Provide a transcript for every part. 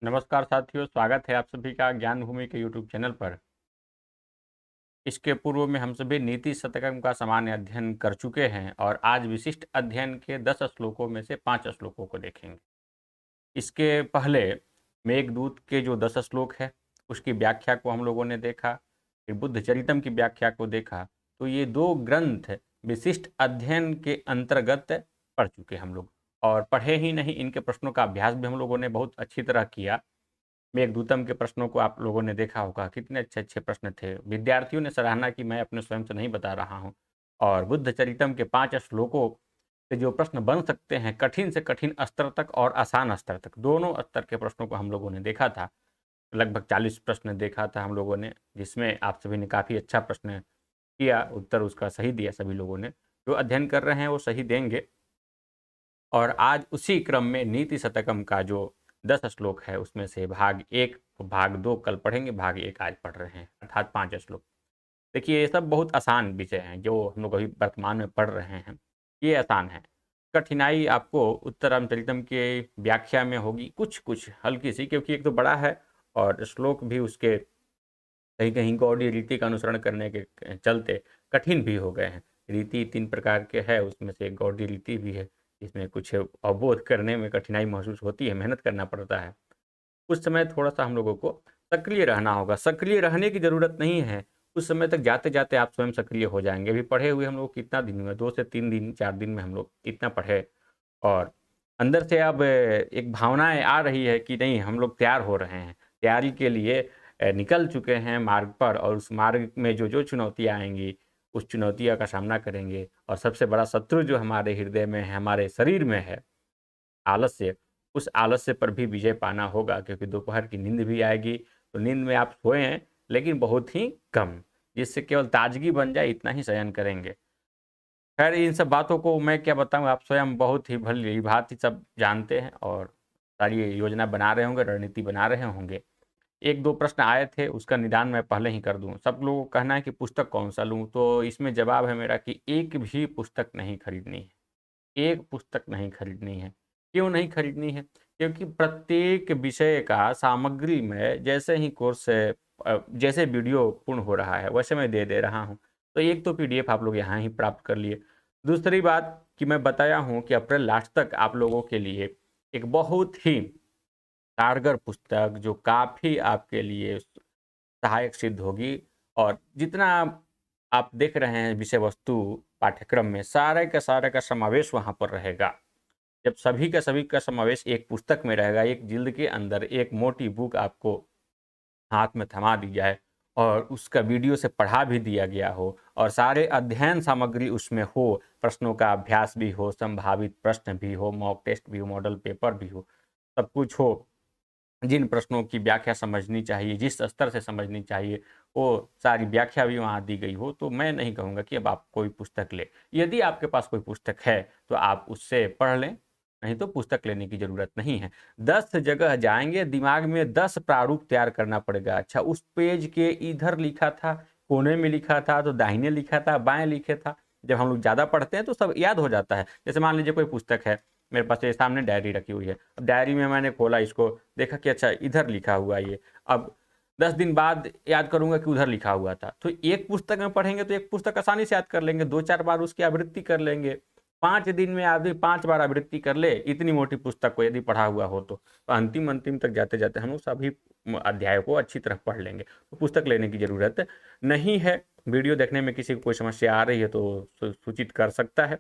नमस्कार साथियों, स्वागत है आप सभी का ज्ञान भूमि के यूट्यूब चैनल पर। इसके पूर्व में हम सभी नीति शतकम का सामान्य अध्ययन कर चुके हैं और आज विशिष्ट अध्ययन के 10 श्लोकों में से 5 श्लोकों को देखेंगे। इसके पहले मेघदूत के जो 10 श्लोक है उसकी व्याख्या को हम लोगों ने देखा, फिर बुद्ध चरितम की व्याख्या को देखा। तो ये दो ग्रंथ विशिष्ट अध्ययन के अंतर्गत पढ़ चुके हम लोग, और पढ़े ही नहीं, इनके प्रश्नों का अभ्यास भी हम लोगों ने बहुत अच्छी तरह किया। मेघदूतम के प्रश्नों को आप लोगों ने देखा होगा, कितने अच्छे अच्छे प्रश्न थे। विद्यार्थियों ने सराहना की, मैं अपने स्वयं से नहीं बता रहा हूँ। और बुद्ध चरितम के 5 श्लोकों से जो प्रश्न बन सकते हैं, कठिन से कठिन स्तर तक और आसान स्तर तक, दोनों स्तर के प्रश्नों को हम लोगों ने देखा था। लगभग 40 प्रश्न देखा था हम लोगों ने, जिसमें आप सभी ने काफ़ी अच्छा प्रश्न किया, उत्तर उसका सही दिया सभी लोगों ने। जो अध्ययन कर रहे हैं वो सही देंगे। और आज उसी क्रम में नीति शतकम का जो 10 श्लोक है उसमें से भाग 1, भाग 2 कल पढ़ेंगे, भाग 1 आज पढ़ रहे हैं, अर्थात 5 श्लोक। देखिए, ये सब बहुत आसान विषय हैं जो हम लोग अभी वर्तमान में पढ़ रहे हैं, ये आसान है। कठिनाई आपको उत्तरामचरितम के व्याख्या में होगी, कुछ कुछ हल्की सी, क्योंकि एक तो बड़ा है और श्लोक भी उसके कहीं कहीं गौड़ी रीति का अनुसरण करने के चलते कठिन भी हो गए हैं। रीति 3 प्रकार के है, उसमें से एक गौड़ी रीति भी है, इसमें कुछ अवबोध करने में कठिनाई महसूस होती है, मेहनत करना पड़ता है। उस समय थोड़ा-सा हम लोगों को सक्रिय रहना होगा। सक्रिय रहने की ज़रूरत नहीं है, उस समय तक जाते-जाते आप स्वयं सक्रिय हो जाएँगे। अभी पढ़े हुए हम लोग कितना दिन हुआ, 2 से 3 दिन, 4 दिन में हम लोग इतना पढ़े, और अंदर से अब एक भावनाएँ आ रही है कि नहीं, हम लोग तैयार हो रहे हैं। तैयारी के लिए निकल चुके हैं मार्ग पर, और उस मार्ग में जो-जो चुनौतियाँ आएँगी, उस चुनौतियों का सामना करेंगे। और सबसे बड़ा शत्रु जो हमारे हृदय में है, हमारे शरीर में है, आलस्य, उस आलस्य पर भी विजय पाना होगा, क्योंकि दोपहर की नींद भी आएगी। तो नींद में आप सोए हैं, लेकिन बहुत ही कम, जिससे केवल ताजगी बन जाए इतना ही शयन करेंगे। खैर, इन सब बातों को मैं क्या बताऊँ, आप स्वयं बहुत ही भली-भाँति सब जानते हैं और सारी योजना बना रहे होंगे, रणनीति बना रहे होंगे। 1-2 प्रश्न आए थे, उसका निदान मैं पहले ही कर दूँ। सब लोगों का कहना है कि पुस्तक कौन-सा लूँ, तो इसमें जवाब है मेरा कि एक भी पुस्तक नहीं खरीदनी है। एक पुस्तक नहीं खरीदनी है। क्यों नहीं खरीदनी है? क्योंकि प्रत्येक विषय का सामग्री में जैसे ही कोर्स जैसे वीडियो पूर्ण हो रहा है, वैसे मैं दे दे रहा हूँ। तो एक तो पीडीएफ आप लोग यहाँ ही प्राप्त कर लिए। दूसरी बात कि मैं बताया हूँ कि अप्रैल लास्ट तक आप लोगों के लिए एक बहुत ही कारगर पुस्तक, जो काफ़ी आपके लिए सहायक सिद्ध होगी। और जितना आप देख रहे हैं विषय वस्तु पाठ्यक्रम में, सारे का समावेश वहाँ पर रहेगा। जब सभी का समावेश एक पुस्तक में रहेगा, एक जिल्द के अंदर एक मोटी बुक आपको हाथ में थमा दी जाए और उसका वीडियो से पढ़ा भी दिया गया हो, और सारे अध्ययन सामग्री उसमें हो, प्रश्नों का अभ्यास भी हो, संभावित प्रश्न भी हो, मॉक टेस्ट भी हो, मॉडल पेपर भी हो, सब कुछ हो। जिन प्रश्नों की व्याख्या समझनी चाहिए, जिस स्तर से समझनी चाहिए, वो सारी व्याख्या भी वहाँ दी गई हो, तो मैं नहीं कहूँगा कि अब आप कोई पुस्तक लें। यदि आपके पास कोई पुस्तक है, तो आप उससे पढ़ लें, नहीं तो पुस्तक लेने की ज़रूरत नहीं है। 10 जगह जाएँगे, दिमाग में 10 प्रारूप तैयार करना पड़ेगा। अच्छा, उस पेज के इधर लिखा था, कोने में लिखा था, तो दाहिने लिखा था, बाएँ लिखे था। जब हम लोग ज़्यादा पढ़ते हैं, तो सब याद हो जाता है। जैसे मान लीजिए कोई पुस्तक है, मेरे पास ये सामने डायरी रखी हुई है। अब डायरी में मैंने खोला इसको, देखा कि अच्छा इधर लिखा हुआ है ये। अब 10 दिन बाद याद करूँगा कि उधर लिखा हुआ था। तो एक पुस्तक में पढ़ेंगे तो एक पुस्तक आसानी से याद कर लेंगे, 2-4 बार उसकी आवृत्ति कर लेंगे। 5 दिन में आदमी 5 बार आवृत्ति कर ले, इतनी मोटी पुस्तक को यदि पढ़ा हुआ हो तो। अंतिम-अंतिम तक जाते-जाते हम लोग सभी अध्यायों को अच्छी तरह पढ़ लेंगे। तो पुस्तक लेने की ज़रूरत नहीं है। वीडियो देखने में किसी को कोई समस्या आ रही है तो सूचित कर सकता है।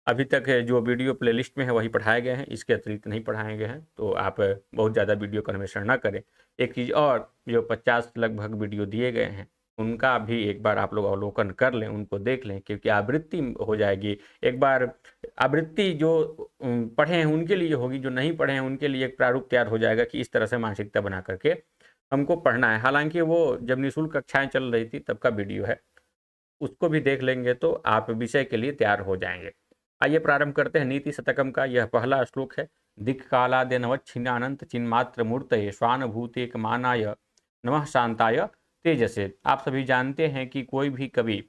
अभी तक जो वीडियो प्लेलिस्ट में है वही पढ़ाए गए हैं, इसके अतिरिक्त नहीं पढ़ाए गए हैं, तो आप बहुत ज़्यादा वीडियो का अन्वेषण ना करें। एक चीज़ और, जो 50 लगभग वीडियो दिए गए हैं, उनका भी एक बार आप लोग अवलोकन कर लें, उनको देख लें, क्योंकि आवृत्ति हो जाएगी। एक बार आवृत्ति जो पढ़े हैं उनके लिए होगी, जो नहीं पढ़े हैं उनके लिए एक प्रारूप तैयार हो जाएगा कि इस तरह से मानसिकता बना करके हमको पढ़ना है। हालाँकि वो जब निःशुल्क कक्षाएँ चल रही थी तब का वीडियो है, उसको भी देख लेंगे तो आप विषय के लिए तैयार हो जाएँगे। आइए प्रारंभ करते हैं नीति शतकम का। यह पहला श्लोक है। दिक्कालाद्यनवच्छिन्नानंत चिन्मात्र मूर्तये स्वानुभूतेकमानाय नमः शांताय तेजसे। आप सभी जानते हैं कि कोई भी कवि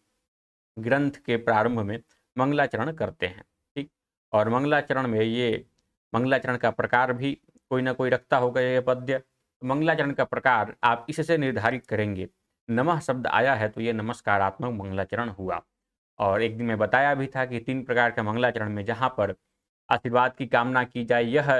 ग्रंथ के प्रारंभ में मंगलाचरण करते हैं, ठीक? और मंगलाचरण में ये मंगलाचरण का प्रकार भी कोई ना कोई रखता होगा यह पद्य। मंगलाचरण का प्रकार आप इससे निर्धारित करेंगे। नमः शब्द आया है तो ये नमस्कारात्मक मंगलाचरण हुआ। और एक दिन मैं बताया भी था कि 3 प्रकार के मंगलाचरण में जहाँ पर आशीर्वाद की कामना की जाए, यह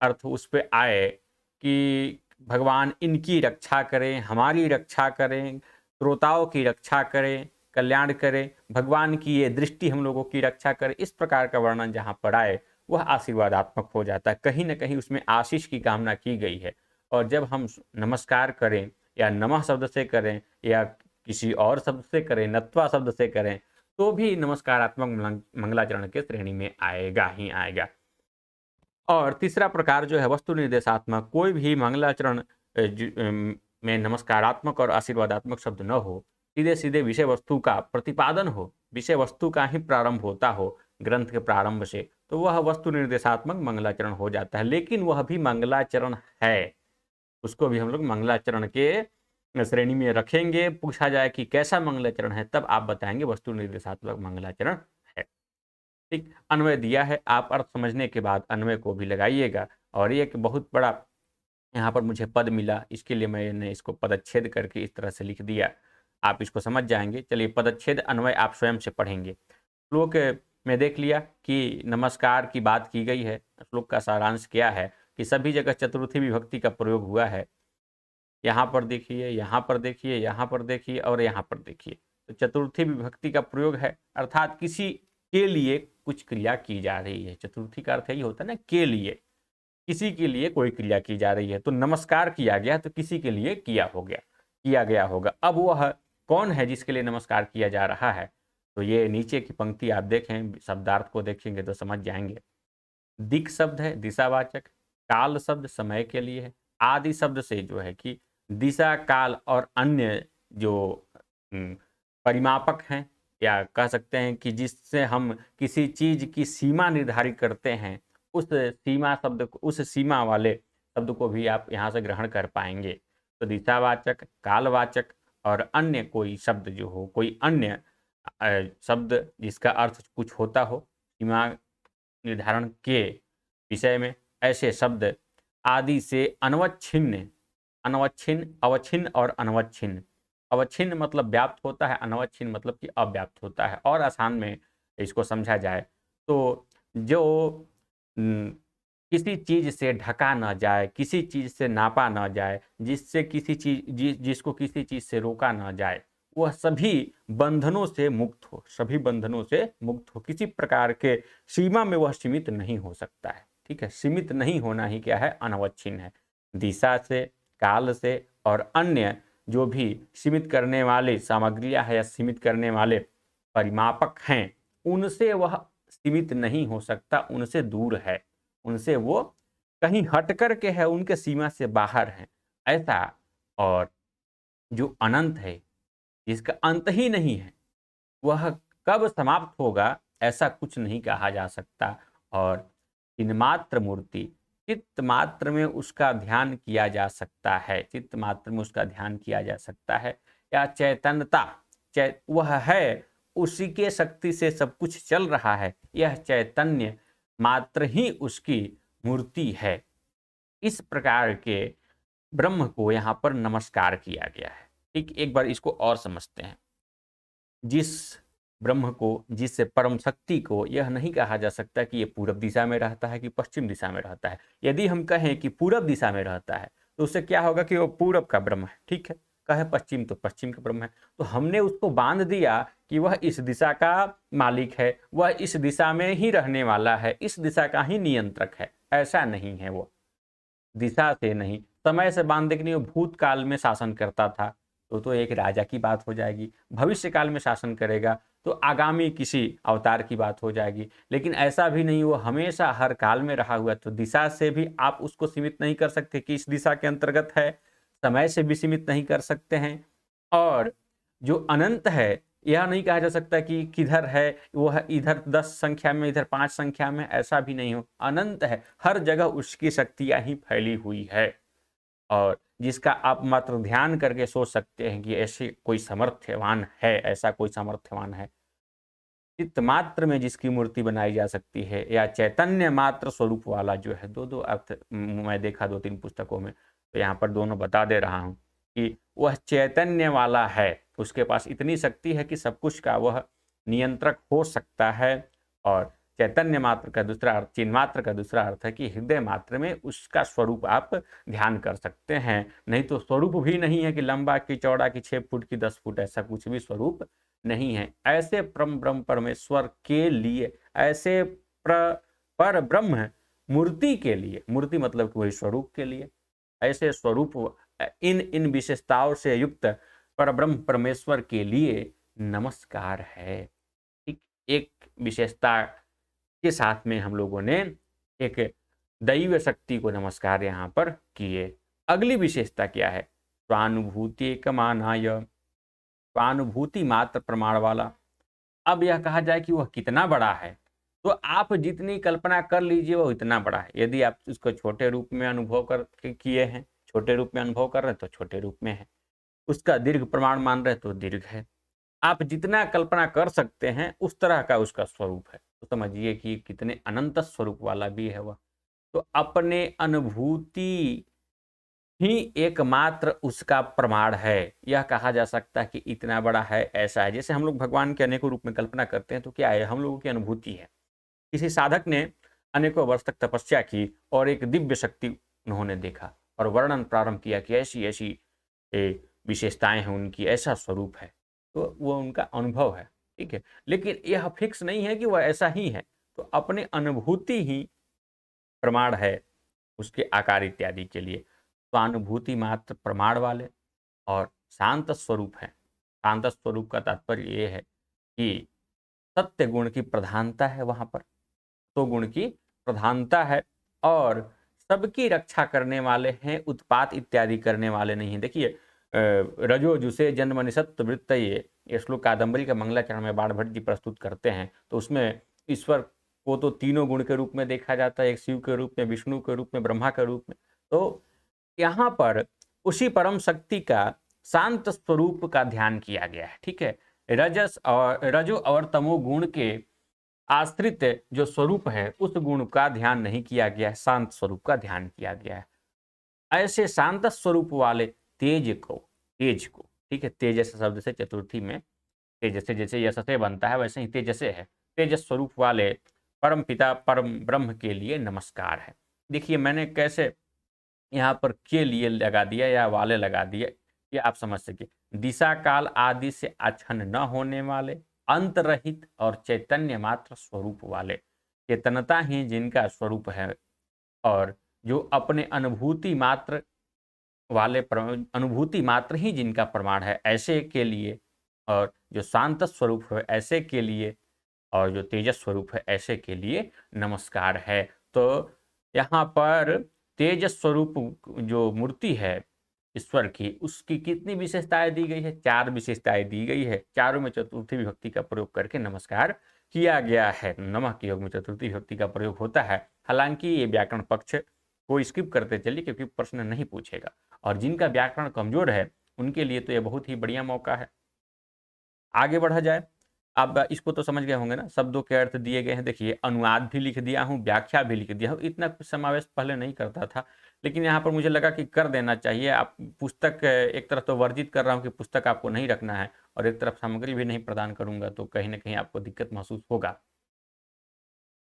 अर्थ उस पे आए कि भगवान इनकी रक्षा करें, हमारी रक्षा करें, श्रोताओं की रक्षा करें, कल्याण करें, भगवान की ये दृष्टि हम लोगों की रक्षा करे, इस प्रकार का वर्णन जहाँ पर आए वह आशीर्वादात्मक हो जाता है। कहीं न कहीं उसमें आशीष की कामना की गई है। और जब हम नमस्कार करें या नमः शब्द से करें या किसी और शब्द से करें, नत्वा शब्द से करें, तो भी नमस्कारात्मक मंगलाचरण के श्रेणी में आएगा ही आएगा। और तीसरा प्रकार जो है वस्तु निर्देशात्मक, कोई भी मंगलाचरण में नमस्कारात्मक और आशीर्वादात्मक शब्द न हो, सीधे सीधे विषय वस्तु का प्रतिपादन हो, विषय वस्तु का ही प्रारंभ होता हो ग्रंथ के प्रारंभ से, तो वह वस्तु निर्देशात्मक मंगलाचरण हो जाता है। लेकिन वह भी मंगलाचरण है, उसको भी हम लोग मंगलाचरण के श्रेणी में रखेंगे। पूछा जाए कि कैसा मंगलाचरण है, तब आप बताएंगे वस्तु निर्देशात्मक मंगलाचरण है। ठीक, अन्वय दिया है, आप अर्थ समझने के बाद अन्वय को भी लगाइएगा। और ये एक बहुत बड़ा यहाँ पर मुझे पद मिला, इसके लिए मैंने इसको पदच्छेद करके इस तरह से लिख दिया, आप इसको समझ जाएंगे। चलिए, पदच्छेद अन्वय आप स्वयं से पढ़ेंगे। श्लोक में देख लिया कि नमस्कार की बात की गई है। श्लोक का सारांश क्या है कि सभी जगह चतुर्थी विभक्ति का प्रयोग हुआ है। यहाँ पर देखिए, यहाँ पर देखिए, यहाँ पर देखिए और यहाँ पर देखिए, तो चतुर्थी विभक्ति का प्रयोग है, अर्थात किसी के लिए कुछ क्रिया की जा रही है। चतुर्थी का अर्थ यही होता है ना, के लिए, किसी के लिए कोई क्रिया की जा रही है। तो नमस्कार किया गया तो किसी के लिए किया गया होगा। अब वह कौन है जिसके लिए नमस्कार किया जा रहा है? तो ये नीचे की पंक्ति आप देखें, शब्दार्थ को देखेंगे तो समझ जाएंगे। दिक् शब्द है दिशावाचक, काल शब्द समय के लिए है, आदि शब्द से जो है कि दिशा, काल और अन्य जो परिमापक हैं, या कह सकते हैं कि जिससे हम किसी चीज की सीमा निर्धारित करते हैं, उस सीमा शब्द को, उस सीमा वाले शब्द को भी आप यहाँ से ग्रहण कर पाएंगे। तो दिशावाचक, कालवाचक और अन्य कोई शब्द जो हो, कोई अन्य शब्द जिसका अर्थ कुछ होता हो सीमा निर्धारण के विषय में, ऐसे शब्द आदि से अनवच्छिन्न, अवच्छिन्न और अनवच्छिन्न। अवच्छिन्न मतलब व्याप्त होता है, अनवच्छिन्न मतलब कि अव्याप्त होता है। और आसान में इसको समझा जाए तो जो किसी चीज से ढका न जाए, किसी चीज से नापा न जाए, जिससे किसी चीज जिसको किसी चीज से रोका न जाए, वह सभी बंधनों से मुक्त हो, सभी बंधनों से मुक्त हो, किसी प्रकार के सीमा में वह सीमित नहीं हो सकता है। ठीक है, सीमित नहीं होना ही क्या है, अनवच्छिन्न है। दिशा से, काल से और अन्य जो भी सीमित करने वाले सामग्रियां है या सीमित करने वाले परिमापक हैं, उनसे वह सीमित नहीं हो सकता, उनसे दूर है, उनसे वो कहीं हट कर के है, उनके सीमा से बाहर है, ऐसा। और जो अनंत है, जिसका अंत ही नहीं है, वह कब समाप्त होगा ऐसा कुछ नहीं कहा जा सकता। और चिन्मात्र मूर्ति, चित्त मात्र में उसका ध्यान किया जा सकता है, चित्त मात्र में उसका ध्यान किया जा सकता है। या चैतन्यता, वह है, उसी के शक्ति से सब कुछ चल रहा है, यह चैतन्य मात्र ही उसकी मूर्ति है। इस प्रकार के ब्रह्म को यहाँ पर नमस्कार किया गया है। ठीक, एक बार इसको और समझते हैं। जिस ब्रह्म को, जिस परम शक्ति को यह नहीं कहा जा सकता कि ये पूरब दिशा में रहता है कि पश्चिम दिशा में रहता है। यदि हम कहें कि पूरब दिशा में रहता है तो उससे क्या होगा कि वो पूरब का ब्रह्म है। ठीक है, कहे पश्चिम तो पश्चिम का ब्रह्म है। तो हमने उसको बांध दिया कि वह इस दिशा का मालिक है, वह इस दिशा में ही रहने वाला है, इस दिशा का ही नियंत्रक है। ऐसा नहीं है, वो दिशा से नहीं, समय से बांधने के लिए भूतकाल में शासन करता था तो एक राजा की बात हो जाएगी, भविष्य काल में शासन करेगा तो आगामी किसी अवतार की बात हो जाएगी। लेकिन ऐसा भी नहीं, वो हमेशा हर काल में रहा हुआ। तो दिशा से भी आप उसको सीमित नहीं कर सकते कि इस दिशा के अंतर्गत है, समय से भी सीमित नहीं कर सकते हैं। और जो अनंत है, यह नहीं कहा जा सकता कि किधर है, वह इधर 10 संख्या में, इधर 5 संख्या में, ऐसा भी नहीं हो। अनंत है, हर जगह उसकी शक्तियां ही फैली हुई है, और जिसका आप मात्र ध्यान करके सोच सकते हैं कि ऐसे कोई सामर्थ्यवान है, ऐसा कोई सामर्थ्यवान है। चित्त मात्र में जिसकी मूर्ति बनाई जा सकती है, या चैतन्य मात्र स्वरूप वाला जो है, दो अर्थ मैं देखा 2-3 पुस्तकों में, तो यहाँ पर दोनों बता दे रहा हूँ कि वह चैतन्य वाला है, उसके पास इतनी शक्ति है कि सब कुछ का वह नियंत्रक हो सकता है। और चैतन्य मात्र का दूसरा अर्थ, चिन्ह मात्र का दूसरा अर्थ है कि हृदय मात्र में उसका स्वरूप आप ध्यान कर सकते हैं। नहीं तो स्वरूप भी नहीं है कि लंबा की चौड़ा की 6 फुट की 10 फुट, ऐसा कुछ भी स्वरूप नहीं है। ऐसे परम ब्रह्म परमेश्वर के लिए, ऐसे पर ब्रह्म मूर्ति के लिए, मूर्ति मतलब कि वही स्वरूप के लिए, ऐसे स्वरूप इन विशेषताओं से युक्त पर ब्रह्म परमेश्वर के लिए नमस्कार है। ठीक, एक विशेषता के साथ में हम लोगों ने एक दैव शक्ति को नमस्कार यहाँ पर किए। अगली विशेषता क्या है? स्वानुभूति एकमानाय, स्वानुभूति मात्र प्रमाण वाला। अब यह कहा जाए कि वह कितना बड़ा है, तो आप जितनी कल्पना कर लीजिए वह इतना बड़ा है। यदि आप उसको छोटे रूप में अनुभव कर किए हैं, छोटे रूप में अनुभव कर रहे हैं तो छोटे रूप में है, उसका दीर्घ प्रमाण मान रहे तो दीर्घ है। आप जितना कल्पना कर सकते हैं उस तरह का उसका स्वरूप है, तो समझिए कि कितने अनंत स्वरूप वाला भी है वह। तो अपने अनुभूति ही एकमात्र उसका प्रमाण है। यह कहा जा सकता है कि इतना बड़ा है, ऐसा है। जैसे हम लोग भगवान के अनेकों रूप में कल्पना करते हैं, तो क्या है, हम लोगों की अनुभूति है। किसी साधक ने अनेकों वर्ष तक तपस्या की और एक दिव्य शक्ति उन्होंने देखा और वर्णन प्रारंभ किया कि ऐसी ऐसी विशेषताएं हैं उनकी, ऐसा स्वरूप है, तो वो उनका अनुभव है। ठीक है, लेकिन यह फिक्स नहीं है कि वह ऐसा ही है। तो अपने अनुभूति ही प्रमाण है उसके आकार इत्यादि के लिए। स्वानुभूति मात्र प्रमाण वाले और शांत स्वरूप है। शांत स्वरूप का तात्पर्य ये है कि सत्य गुण की प्रधानता है वहां पर, तो गुण की प्रधानता है, और सबकी रक्षा करने वाले हैं, उत्पात इत्यादि करने वाले नहीं है। देखिए, रजो जुसे जन्म निसत्व वृत्त, ये श्लोक कादंबरी का मंगलाचरण में बाण भट्ट जी प्रस्तुत करते हैं। तो उसमें ईश्वर को तो तीनों गुण के रूप में देखा जाता है, एक शिव के रूप में, विष्णु के रूप में, ब्रह्मा के रूप में। तो यहाँ पर उसी परम शक्ति का शांत स्वरूप का ध्यान किया गया है। ठीक है, रजो और तमो गुण के आश्रित जो स्वरूप है उस गुण का ध्यान नहीं किया गया है, शांत स्वरूप का ध्यान किया गया है। ऐसे शांत स्वरूप वाले तेज को, ठीक है, तेजस शब्द से चतुर्थी में तेज से, जैसे यश से बनता है वैसे ही तेज से है, तेज स्वरूप वाले परम पिता परम ब्रह्म के लिए नमस्कार है। देखिए मैंने कैसे यहाँ पर के लिए लगा दिया या वाले लगा दिया, ये आप समझ सके। दिशा काल आदि से आच्छन्न न होने वाले, अंत रहित और चैतन्य मात्र स्वरूप वाले, चेतनता ही जिनका स्वरूप है, और जो अपने अनुभूति मात्र वाले, अनुभूति मात्र ही जिनका प्रमाण है, ऐसे के लिए, और जो शांत स्वरूप है ऐसे के लिए, और जो तेजस स्वरूप है ऐसे के लिए नमस्कार है। तो यहाँ पर तेजस स्वरूप जो मूर्ति है ईश्वर की, उसकी कितनी विशेषताएं दी गई है? 4 विशेषताएं दी गई है। चारों में चतुर्थी विभक्ति का प्रयोग करके नमस्कार किया गया है। नमः के योग में चतुर्थी विभक्ति का प्रयोग होता है। हालांकि ये व्याकरण पक्ष को स्किप करते चलिए, क्योंकि प्रश्न नहीं पूछेगा, और जिनका व्याकरण कमजोर है उनके लिए तो यह बहुत ही बढ़िया मौका है। आगे बढ़ा जाए। अब इसको तो समझ गए होंगे ना, शब्दों के अर्थ दिए गए हैं। देखिए अनुवाद भी लिख दिया हूँ, व्याख्या भी लिख दिया हूँ। इतना कुछ समावेश पहले नहीं करता था, लेकिन यहाँ पर मुझे लगा कि कर देना चाहिए। आप पुस्तक, एक तरफ तो वर्जित कर रहा हूँ कि पुस्तक आपको नहीं रखना है, और एक तरफ सामग्री भी नहीं प्रदान करूंगा, तो कहीं ना कहीं आपको दिक्कत महसूस होगा।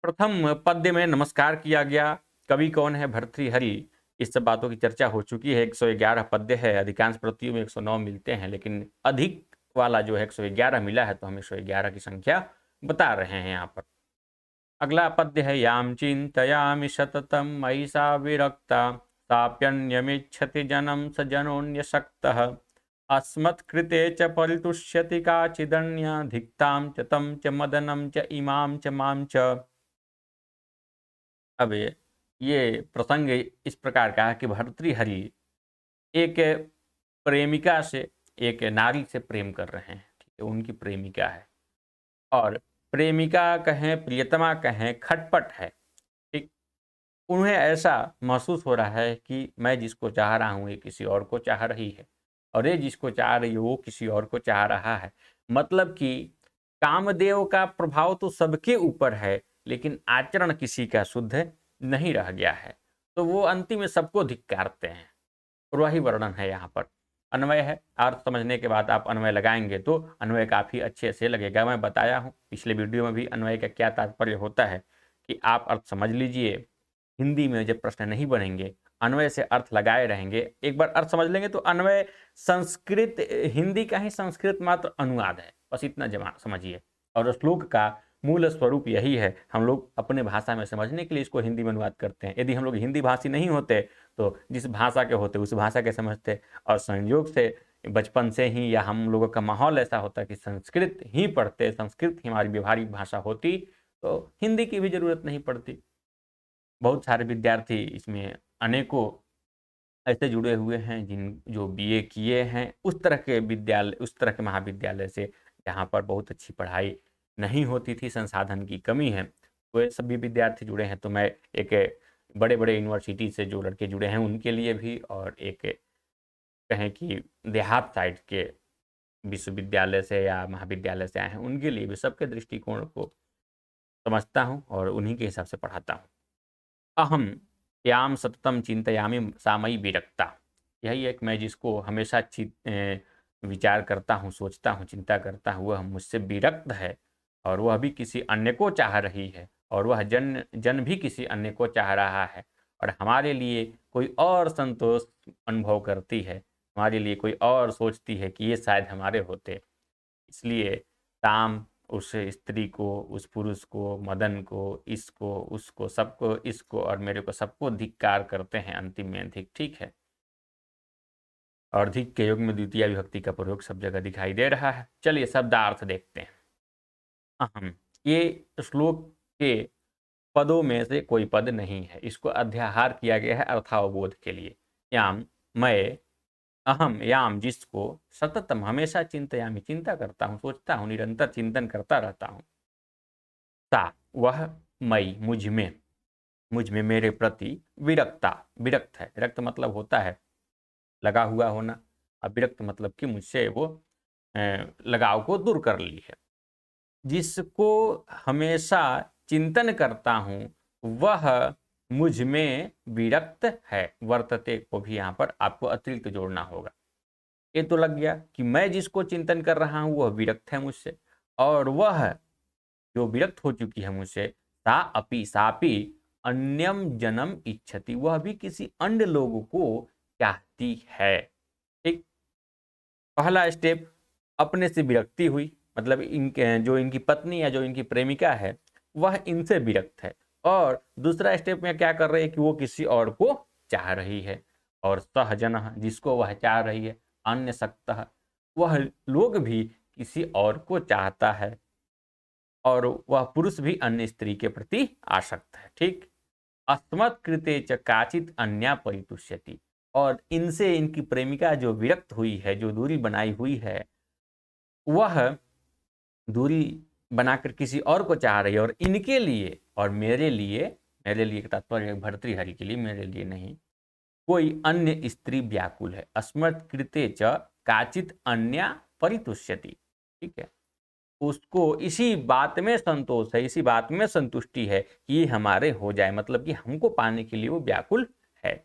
प्रथम पद्य में नमस्कार किया गया। कवि कौन है? भर्तृहरि। इस सब बातों की चर्चा हो चुकी है। 111 पद्य है। अधिकांश प्रतियों में 109 मिलते हैं, लेकिन अधिक वाला जो है 111 मिला है, तो हम 111 की संख्या बता रहे हैं यहाँ पर। अगला पद्य है, याम चिंतयामि सततम मयि सा विरक्ता, साप्यन्यमिच्छति जनम स जनोन्यशक्तः, अस्मत्कृते च परितुष्यति काचिदन्या, धिक्तां च तं च मदनं च इमां च मां च। अब ये प्रसंग इस प्रकार का है कि भर्तृहरि एक प्रेमिका से, एक नारी से प्रेम कर रहे हैं। ठीक है, उनकी प्रेमिका है, और प्रेमिका कहें, प्रियतमा कहें, खटपट है। ठीक, उन्हें ऐसा महसूस हो रहा है कि मैं जिसको चाह रहा हूँ ये किसी और को चाह रही है, और ये जिसको चाह रही है वो किसी और को चाह रहा है। मतलब कि कामदेव का प्रभाव तो सबके ऊपर है, लेकिन आचरण किसी का शुद्ध नहीं रह गया है, तो वो अंतिम में सबको धिक्कारते हैं। और वही वर्णन है यहाँ पर। अन्वय है, अर्थ समझने के बाद आप अन्वय लगाएंगे तो अन्वय काफ़ी अच्छे से लगेगा। मैं बताया हूँ पिछले वीडियो में भी अन्वय का क्या तात्पर्य होता है कि आप अर्थ समझ लीजिए। हिंदी में जब प्रश्न नहीं बनेंगे, अन्वय से अर्थ लगाए रहेंगे, एक बार अर्थ समझ लेंगे तो अन्वय संस्कृत हिंदी का ही संस्कृत मात्र अनुवाद है, बस इतना जमा समझिए। और श्लोक का मूल स्वरूप यही है। हम लोग अपने भाषा में समझने के लिए इसको हिंदी में अनुवाद करते हैं। यदि हम लोग हिंदी भाषी नहीं होते तो जिस भाषा के होते उस भाषा के समझते, और संयोग से बचपन से ही या हम लोगों का माहौल ऐसा होता कि संस्कृत ही पढ़ते, संस्कृत ही हमारी व्यवहारिक भाषा होती, तो हिंदी की भी जरूरत नहीं पड़ती। बहुत सारे विद्यार्थी इसमें अनेकों ऐसे जुड़े हुए हैं जो बीए किए हैं उस तरह के विद्यालय, उस तरह के महाविद्यालय से जहाँ पर बहुत अच्छी पढ़ाई नहीं होती थी, संसाधन की कमी है, तो ये सभी विद्यार्थी जुड़े हैं। तो मैं एक बड़े बड़े यूनिवर्सिटी से जो लड़के जुड़े हैं उनके लिए भी, और एक कहें कि देहात साइड के विश्वविद्यालय से या महाविद्यालय से आए हैं उनके लिए भी, सबके दृष्टिकोण को समझता हूँ और उन्हीं के हिसाब से पढ़ाता हूँ। अहम याम सततम चिंतयामि सा मयि विरक्ता, यही एक मैं जिसको हमेशा विचार करता हूँ, सोचता हूँ, चिंता करता हूँ, वह मुझसे विरक्त है और वह भी किसी अन्य को चाह रही है, और वह जन भी किसी अन्य को चाह रहा है, और हमारे लिए कोई और संतोष अनुभव करती है, हमारे लिए कोई और सोचती है कि ये शायद हमारे होते। इसलिए ताम उस स्त्री को, उस पुरुष को, मदन को, इसको, उसको, सबको, इसको और मेरे को, सबको धिक्कार करते हैं अंतिम में धिक। ठीक है, और धिक के योग में द्वितीय विभक्ति का प्रयोग सब जगह दिखाई दे रहा है। चलिए शब्दार्थ देखते हैं। अहम, ये श्लोक के पदों में से कोई पद नहीं है, इसको अध्याहार किया गया है अर्थावबोध के लिए। याम मैं, अहम याम जिसको, सततम हमेशा, चिंतयामि चिंता करता हूँ, सोचता हूँ, निरंतर चिंतन करता रहता हूँ, सा वह, मई मुझ में मेरे प्रति, विरक्ता विरक्त है। विरक्त मतलब होता है लगा हुआ होना, अब विरक्त मतलब कि मुझसे वो लगाव को दूर कर ली है। जिसको हमेशा चिंतन करता हूँ वह मुझ में विरक्त है। वर्तते को भी यहाँ पर आपको अतिरिक्त जोड़ना होगा। ये तो लग गया कि मैं जिसको चिंतन कर रहा हूँ वह विरक्त है मुझसे, और वह जो विरक्त हो चुकी है मुझसे, सा अपि सापि अन्यम जन्म इच्छति, वह भी किसी अन्य लोगों को चाहती है। ठीक, पहला स्टेप अपने से विरक्ति हुई, मतलब इनके जो इनकी पत्नी या जो इनकी प्रेमिका है वह इनसे विरक्त है, और दूसरा स्टेप में क्या कर रही है कि वो किसी और को चाह रही है, और सहजन जिसको वह चाह रही है, अन्य सक्तः वह लोग भी किसी और को चाहता है, और वह पुरुष भी अन्य स्त्री के प्रति आसक्त है। ठीक, अस्मत् कृते च काचित अन्या परितुष्यति, और इनसे इनकी प्रेमिका जो विरक्त हुई है, जो दूरी बनाई हुई है, वह दूरी बनाकर किसी और को चाह रही है, और इनके लिए और मेरे लिए तात्पर्य भर्तृहरि के लिए, मेरे लिए नहीं, कोई अन्य स्त्री व्याकुल है। अस्मत् कृते च काचित अन्या परितुष्यति। ठीक है, उसको इसी बात में संतोष है, इसी बात में संतुष्टि है कि ये हमारे हो जाए, मतलब कि हमको पाने के लिए वो व्याकुल है।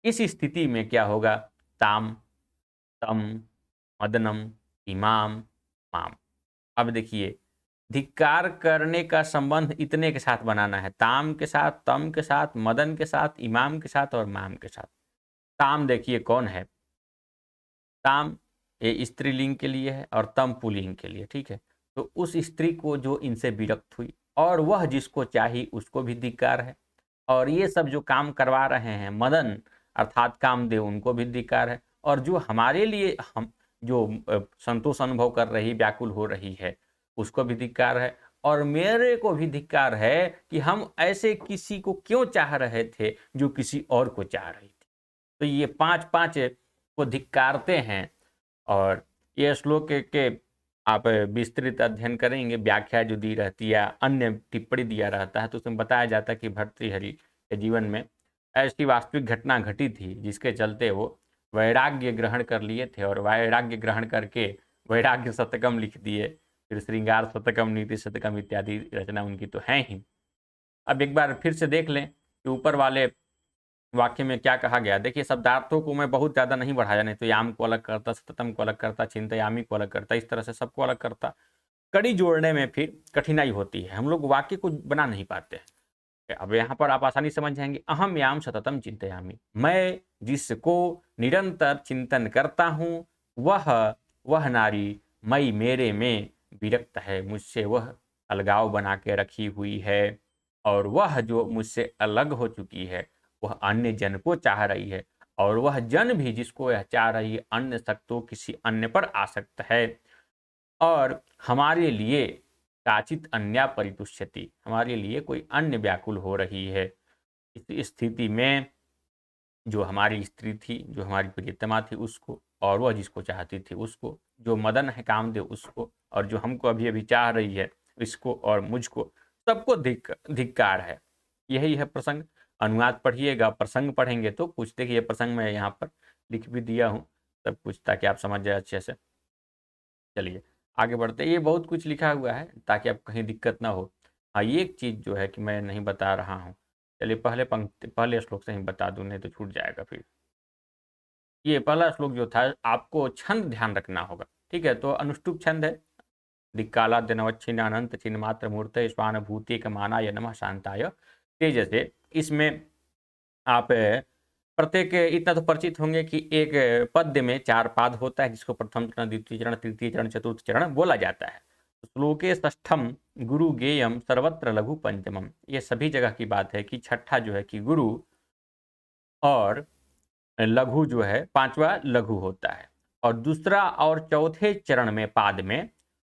इस स्थिति में क्या होगा, ताम तम मदनम इमाम माम। अब देखिए, धिक्कार करने का संबंध इतने के साथ बनाना है, ताम के साथ, तम के साथ, मदन के साथ, इमाम के साथ और माम के साथ। ताम देखिए कौन है, ताम ये स्त्रीलिंग के लिए है और तम पुल्लिंग के लिए। ठीक है, तो उस स्त्री को जो इनसे विरक्त हुई और वह जिसको चाहिए उसको भी धिक्कार है, और ये सब जो काम करवा रहे हैं मदन अर्थात कामदेव, उनको भी धिक्कार है, और जो हमारे लिए हम जो संतोष अनुभव कर रही, व्याकुल हो रही है, उसको भी धिक्कार है, और मेरे को भी धिक्कार है कि हम ऐसे किसी को क्यों चाह रहे थे जो किसी और को चाह रही थी। तो ये पांच पांच को धिक्कारते हैं, और ये श्लोक के आप विस्तृत अध्ययन करेंगे, व्याख्या जो दी रहती है, अन्य टिप्पणी दिया रहता है, तो उसमें बताया जाता है कि भर्तृहरि के जीवन में ऐसी वास्तविक घटना घटी थी जिसके चलते वो वैराग्य ग्रहण कर लिए थे, और वैराग्य ग्रहण करके वैराग्य शतकम लिख दिए। फिर श्रृंगार शतकम, नीति शतकम इत्यादि रचना उनकी तो है ही। अब एक बार फिर से देख लें कि ऊपर वाले वाक्य में क्या कहा गया। देखिए, शब्दार्थों को मैं बहुत ज़्यादा नहीं बढ़ाया, नहीं तो याम को अलग करता, सततम को अलग करता, चिंतयामी को अलग करता, इस तरह से सबको अलग करता। कड़ी जोड़ने में फिर कठिनाई होती है, हम लोग वाक्य को बना नहीं पाते हैं। अब यहाँ पर आप आसानी समझ जाएंगे। अहम याम सततम चिंतयामी, मैं जिसको निरंतर चिंतन करता हूँ वह नारी मई मेरे में विरक्त है, मुझसे वह अलगाव बना के रखी हुई है, और वह जो मुझसे अलग हो चुकी है वह अन्य जन को चाह रही है, और वह जन भी जिसको यह चाह रही है अन्य शक्तो किसी अन्य पर आसक्त है, और हमारे लिए काचित अन्या परितुष्यति, हमारे लिए कोई अन्य व्याकुल हो रही है। इस स्थिति में जो हमारी स्त्री थी, जो हमारी प्रियतमा थी उसको, और वह जिसको चाहती थी उसको, जो मदन है कामदेव उसको, और जो हमको अभी अभी चाह रही है इसको और मुझको, सबको धिक्कार है। यही है प्रसंग। अनुवाद पढ़िएगा, प्रसंग पढ़ेंगे तो कुछ, देखिए प्रसंग में यहाँ पर लिख भी दिया हूँ सब कुछ, ताकि आप समझ जाए अच्छे से। चलिए आगे बढ़ते, ये बहुत कुछ लिखा हुआ है ताकि आपको कहीं दिक्कत ना हो। हाँ, ये एक चीज़ जो है कि मैं नहीं बता रहा हूँ, चलिए पहले पंक्ति, पहले श्लोक से ही बता दूँ, नहीं तो छूट जाएगा फिर। ये पहला श्लोक जो था, आपको छंद ध्यान रखना होगा, ठीक है। तो अनुष्टुप छंद है। दिक्काला दिनवच्छिन्न अनंत चिन्ह मात्र मूर्त स्वानुभूति कमानाय नमः शांताय तेजसे। इसमें आप प्रत्येक इतना तो परिचित होंगे कि एक पद्य में 4 पाद होता है, जिसको प्रथम चरण, द्वितीय चरण, तृतीय चरण, चतुर्थ चरण बोला जाता है। श्लोके षष्ठम गुरु गेयम सर्वत्र लघु पंचमम, ये सभी जगह की बात है कि छठा जो है कि गुरु, और लघु जो है पांचवा लघु होता है, और दूसरा और चौथे चरण में पाद में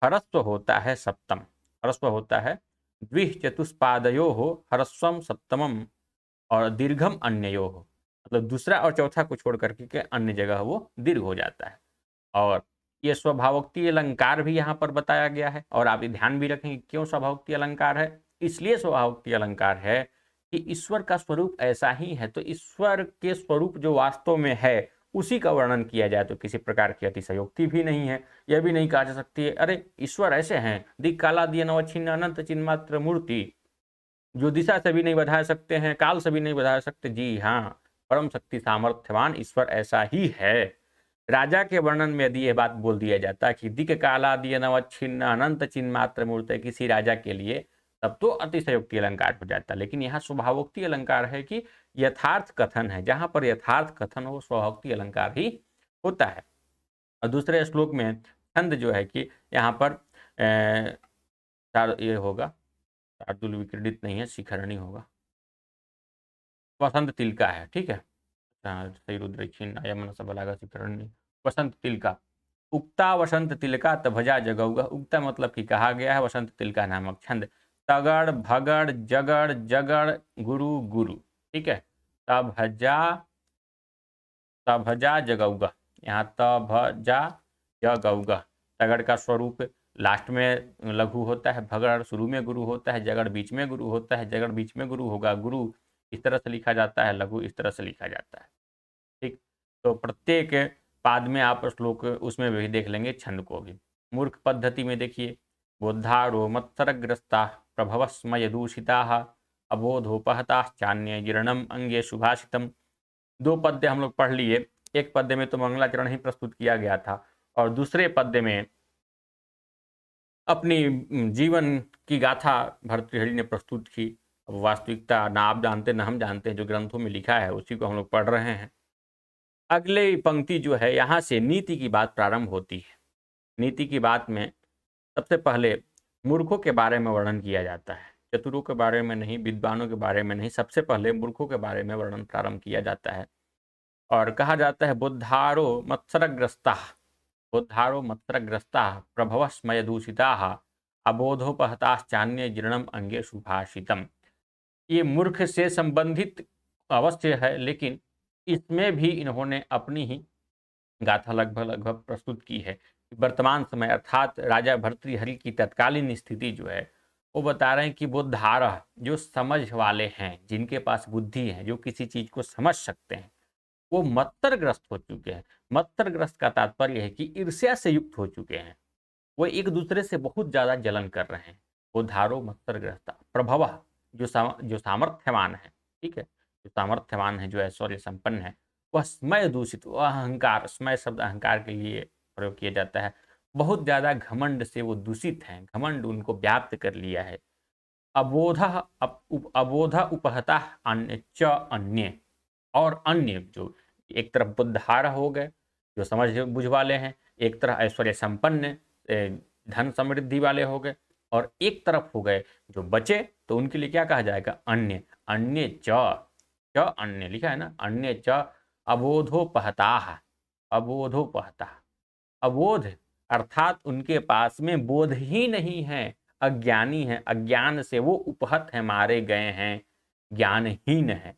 ह्रस्व होता है सप्तम, ह्रस्व होता है। द्वि चतुष्पादयो हो ह्रस्वम सप्तमम, और दीर्घम अन्ययो हो, मतलब दूसरा और चौथा को छोड़ करके के अन्य जगह वो दीर्घ हो जाता है। और ये स्वभावोक्ति अलंकार भी यहाँ पर बताया गया है, और आप ध्यान भी रखें क्यों स्वभावोक्ति अलंकार है। इसलिए स्वभावोक्ति अलंकार है कि ईश्वर का स्वरूप ऐसा ही है, तो ईश्वर के स्वरूप जो वास्तव में है उसी का वर्णन किया जाए तो किसी प्रकार की अतिशयोक्ति भी नहीं है। यह भी नहीं कहा जा सकती है अरे ईश्वर ऐसे हैं, दिक् काला दिय नवच्छिन्न अनंत चिन्मात्र मूर्ति, जो दिशा से भी नहीं बधा सकते हैं, काल से भी नहीं बधा सकते। जी हाँ, परम शक्ति सामर्थ्यवान ईश्वर ऐसा ही है। राजा के वर्णन में यदि यह बात बोल दिया जाता कि दिक काला दिय नवच्छिन्न अनंत चिन्ह मात्र मूर्त किसी राजा के लिए, तब तो अतिशयोक्ति अलंकार हो जाता। लेकिन यहाँ स्वभावोक्ति अलंकार है कि यथार्थ कथन है, जहां पर यथार्थ कथन हो स्वभावोक्ति अलंकार ही होता है। और दूसरे श्लोक में छंद जो है कि यहाँ पर ये होगा, शार्दुल विक्रीडित नहीं है, शिखरणी होगा, वसंत तिलका है, ठीक है। सही रुद्रक्षिण आयमन सबलागा शिखरणी, वसंत तिलका। उक्ता वसंत तिलका तभजा जगौगा, उक्ता मतलब कि कहा गया है वसंत तिलका नामक छंद। तगड़ भगड़ जगड़ जगड़ गुरु गुरु, ठीक है। तभजा तभजा जगौगा, यहाँ तभजा जगौगा। तगड़ का स्वरूप लास्ट में लघु होता है, भगड़ शुरू में गुरु होता है, जगड़ बीच में गुरु होता है, जगड़ बीच में गुरु होगा, गुरु इस तरह से लिखा जाता है, लघु इस तरह से लिखा जाता है, ठीक। तो प्रत्येक पाद में आप श्लोक उसमें भी देख लेंगे छंद को भी। मूर्ख पद्धति में देखिए, बोद्धारो मत्सरग्रस्ता प्रभवस्मय दूषिता अबोधोपहताश्चान्य जीर्णम अंगे सुभाषितम। 2 पद्य हम लोग पढ़ लिए। एक पद्य में तो मंगलाचरण ही प्रस्तुत किया गया था, और दूसरे पद्य में अपनी जीवन की गाथा भर्तृहरि ने प्रस्तुत की। वास्तविकता ना आप जानते ना हम जानते हैं, जो ग्रंथों में लिखा है उसी को हम लोग पढ़ रहे हैं। अगले पंक्ति जो है यहाँ से नीति की बात प्रारंभ होती है। नीति की बात में सबसे पहले मूर्खों के बारे में वर्णन किया जाता है, चतुरों के बारे में नहीं, विद्वानों के बारे में नहीं, सबसे पहले मूर्खों के बारे में वर्णन प्रारंभ किया जाता है। और कहा जाता है बुद्धारो मत्सरग्रस्ता, बुद्धारो मत्सरग्रस्ता प्रभवस्मय दूषिता अबोधोपहताश्चान्य जीर्णम अंगे सुभाषितम। ये मूर्ख से संबंधित अवश्य है, लेकिन इसमें भी इन्होंने अपनी ही गाथा लगभग लगभग प्रस्तुत की है। वर्तमान समय अर्थात राजा भर्तृहरि की तत्कालीन स्थिति जो है वो बता रहे हैं कि बुद्धारः, जो समझ वाले हैं, जिनके पास बुद्धि है, जो किसी चीज को समझ सकते हैं, वो मत्सरग्रस्त हो चुके हैं। मत्सरग्रस्त का तात्पर्य है कि ईर्ष्या से युक्त हो चुके हैं। वो एक दूसरे से बहुत ज़्यादा जलन कर रहे हैं। वो धारो मत्सरग्रस्ता प्रभवः, जो सामर्थ्यवान है, ठीक है? जो सामर्थ्यवान है, जो ऐश्वर्य संपन्न है, वह स्मय दूषित, वह अहंकार, स्मय शब्द अहंकार के लिए प्रयोग किया जाता है। बहुत ज़्यादा घमंड से वो दूषित हैं, घमंड उनको व्याप्त कर लिया है। अबोध उपहता अन्य च अन्य, और अन्य जो एक तरफ बुद्धिहारा हो गए, जो समझ बुझ वाले हैं, एक तरफ ऐश्वर्य संपन्न धन समृद्धि वाले हो गए, और एक तरफ हो गए जो बचे, तो उनके लिए क्या कहा जाएगा? अन्य। अन्य च अन्य लिखा है ना, अन्य च अबोधोपहता, अबोधोपहता, अबोध अर्थात उनके पास में बोध ही नहीं है, अज्ञानी है, अज्ञान से वो उपहत है, मारे गए हैं, ज्ञानहीन है।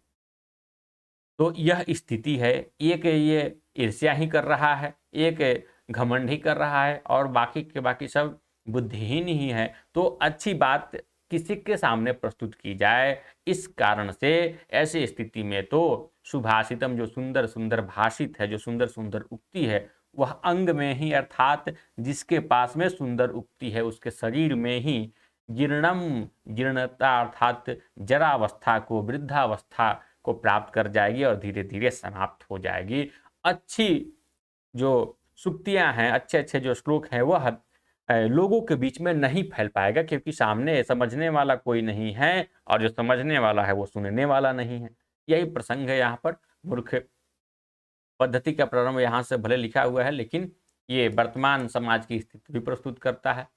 तो यह स्थिति है। एक ये ईर्ष्या ही कर रहा है, एक घमंड ही कर रहा है, और बाकी के बाकी सब बुद्धिहीन ही है। तो अच्छी बात किसी के सामने प्रस्तुत की जाए, इस कारण से ऐसी स्थिति में तो सुभाषितम, जो सुंदर सुंदर भाषित है, जो सुंदर सुंदर उक्ति है, वह अंग में ही, अर्थात जिसके पास में सुंदर उक्ति है उसके शरीर में ही जीर्णम, जीर्णता अर्थात जरावस्था को, वृद्धावस्था को प्राप्त कर जाएगी और धीरे धीरे समाप्त हो जाएगी। अच्छी जो सुक्तियां हैं, अच्छे अच्छे जो श्लोक हैं, वह लोगों के बीच में नहीं फैल पाएगा, क्योंकि सामने समझने वाला कोई नहीं है, और जो समझने वाला है वो सुनने वाला नहीं है। यही प्रसंग है यहाँ पर। मूर्ख पद्धति का प्रारंभ यहाँ से भले लिखा हुआ है, लेकिन ये वर्तमान समाज की स्थिति भी प्रस्तुत करता है।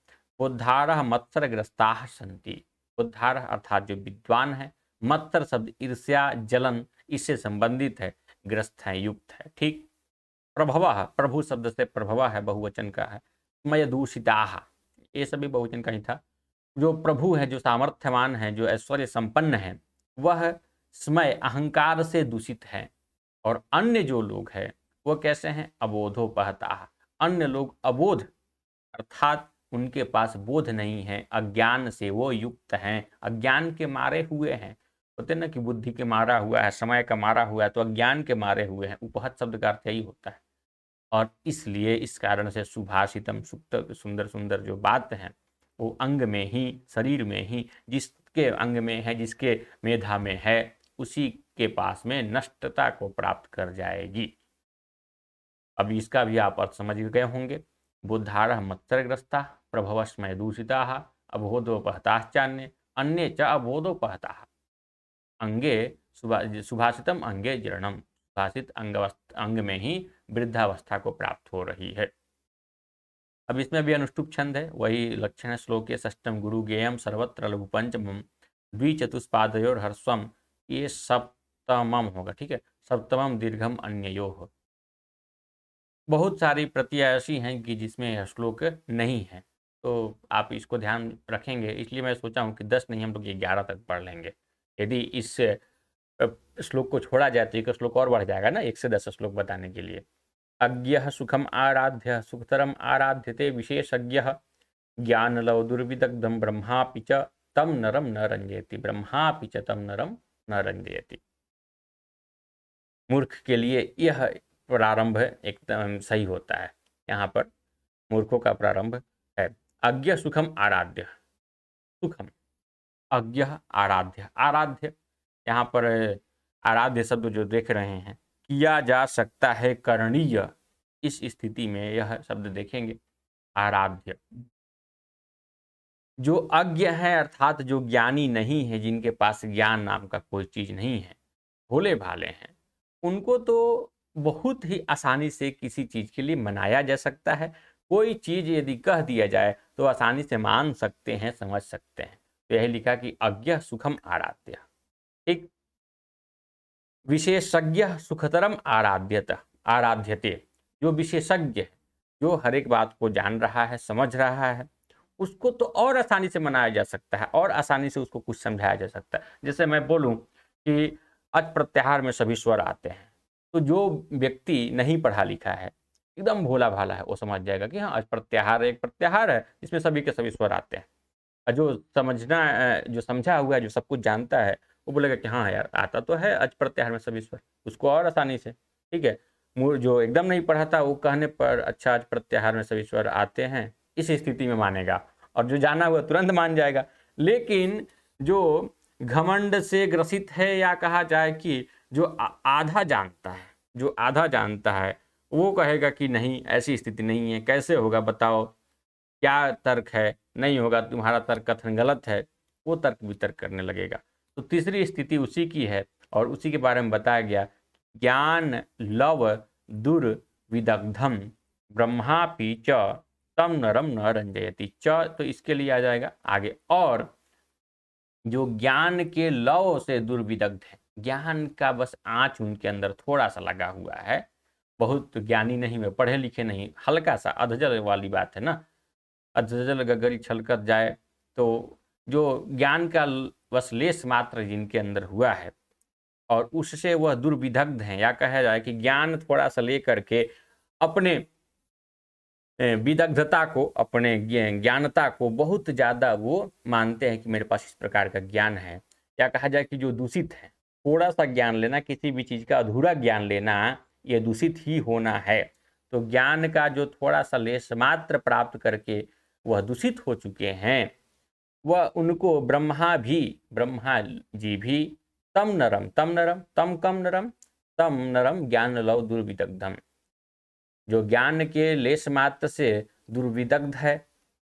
उद्धार मत्सरग्रस्ता सन्ति, उद्धार अर्थात जो विद्वान है, मत्सर शब्द ईर्ष्या जलन इससे संबंधित है, ग्रस्त है, युक्त है, ठीक। प्रभव, प्रभु शब्द से प्रभव है, बहुवचन का है। स्मय दूषिता, ये सभी बहुवचन का ही था। जो प्रभु है, जो सामर्थ्यवान है, जो ऐश्वर्य संपन्न है, वह स्मय अहंकार से दूषित है। और अन्य जो लोग हैं वो कैसे हैं? अबोधोपहता, अन्य लोग अबोध अर्थात उनके पास बोध नहीं है, अज्ञान से वो युक्त हैं, अज्ञान के मारे हुए हैं। होते ना कि बुद्धि के मारा हुआ है, समय का मारा हुआ है, तो अज्ञान के मारे हुए हैं। उपहत शब्द का अर्थ यही होता है। और इसलिए इस कारण से सुभाषितम, सुक्त सुंदर सुंदर जो बात हैं वो अंग में ही, शरीर में ही, जिसके अंग में है, जिसके मेधा में है, उसी के पास में नष्टता को प्राप्त कर जाएगी। अब इसका भी आप अर्थ समझ गए होंगे। बुद्धारः मत्सरग्रस्ता, प्रभवस्मय दूषिता, अबोधोपहताश्चान्य, अन्य च अबोधोपहता। अंगे सुभाषितम अंगे जीर्णम, सुभाषित अंग में ही वृद्धावस्था को प्राप्त हो रही है। अब इसमें भी अनुष्टुप छंद है, वही लक्षण श्लोक षष्टम गुरु गेयम सर्वत्र लघु पंचमम द्विचतुष्पादयोर हर्स्वम, ये सप्तमम होगा, ठीक है। सप्तमम दीर्घम अन्ययोः। बहुत सारी प्रतियां ऐसी हैं कि जिसमें यह श्लोक नहीं है, तो आप इसको ध्यान रखेंगे, इसलिए मैं सोचा हूँ कि 10 नहीं, हम लोग 11 तक पढ़ लेंगे। यदि इस श्लोक को छोड़ा जाए तो एक श्लोक और बढ़ जाएगा ना, 1 से 10 श्लोक बताने के लिए। अज्ञः सुखम आराध्य सुखतरम आराध्यते विशेषज्ञः, ज्ञानलव दुर्विदग्धम ब्रह्मापि च तम नरम न रंजयति, ब्रह्मापि च तम नरम न रंजयति। मूर्ख के लिए यह प्रारंभ एकदम सही होता है। यहाँ पर मूर्खों का प्रारंभ है। अज्ञ सुखम आराध्य, सुखम अज्ञ आराध्य, आराध्य यहाँ पर आराध्य शब्द जो देख रहे हैं, किया जा सकता है करणीय, इस स्थिति में यह शब्द देखेंगे आराध्य। जो अज्ञ है अर्थात जो ज्ञानी नहीं है, जिनके पास ज्ञान नाम का कोई चीज नहीं है, भोले भाले हैं, उनको तो बहुत ही आसानी से किसी चीज के लिए मनाया जा सकता है। कोई चीज यदि कह दिया जाए तो आसानी से मान सकते हैं, समझ सकते हैं। तो यही लिखा कि अज्ञ सुखम आराध्य, ठीक। विशेषज्ञ सुखतरम आराध्यता, आराध्यते, जो विशेषज्ञ है, जो हर एक बात को जान रहा है, समझ रहा है, उसको तो और आसानी से मनाया जा सकता है, और आसानी से उसको कुछ समझाया जा सकता है। जैसे मैं बोलूं कि अच प्रत्याहार में सभी स्वर आते हैं, तो जो व्यक्ति नहीं पढ़ा लिखा है, एकदम भोला भाला है, वो समझ जाएगा कि हाँ, अच प्रत्याहार एक प्रत्याहार है जिसमें सभी के सभी स्वर आते हैं। और जो जो समझा हुआ है, जो सब कुछ जानता है, वो बोलेगा कि हाँ यार, आता तो है अच प्रत्याहार में सभी स्वर, उसको और आसानी से, ठीक है। जो एकदम नहीं पढ़ा था, वो कहने पर अच्छा अच प्रत्याहार में सभी स्वर आते हैं, इस स्थिति में मानेगा, और जो जाना हुआ तुरंत मान जाएगा। लेकिन जो घमंड से ग्रसित है, या कहा जाए कि जो आधा जानता है, जो आधा जानता है, वो कहेगा कि नहीं, ऐसी स्थिति नहीं है, कैसे होगा बताओ, क्या तर्क है, नहीं होगा, तुम्हारा तर्क कथन गलत है, वो तर्क वितर्क करने लगेगा। तो तीसरी स्थिति उसी की है, और उसी के बारे में बताया गया, ज्ञान लव दुर्विदग्धम ब्रह्मापि च तम नरम न रंजयति। च तो इसके लिए आ जाएगा आगे, और जो ज्ञान के लव से दुर्विदग्ध है, ज्ञान का बस आँच उनके अंदर थोड़ा सा लगा हुआ है, बहुत ज्ञानी नहीं है, पढ़े लिखे नहीं, हल्का सा अधजल वाली बात है ना, अधजल गगरी छलकत जाए, तो जो ज्ञान का बस लेस मात्र जिनके अंदर हुआ है, और उससे वह दुर्विदग्ध हैं, या कहा जाए कि ज्ञान थोड़ा सा लेकर के अपने विदग्धता को, अपने ज्ञानता को बहुत ज़्यादा वो मानते हैं कि मेरे पास इस प्रकार का ज्ञान है। या कहा जाए कि जो दूषित है, थोड़ा सा ज्ञान लेना, किसी भी चीज़ का अधूरा ज्ञान लेना, ये दूषित ही होना है। तो ज्ञान का जो थोड़ा सा लेश मात्र प्राप्त करके वह दूषित हो चुके हैं, वह उनको ब्रह्मा जी भी तम नरम तम कम नरम तम नरम ज्ञान लव दुर्विदग्धम, जो ज्ञान के लेश मात्र से दुर्विदग्ध है,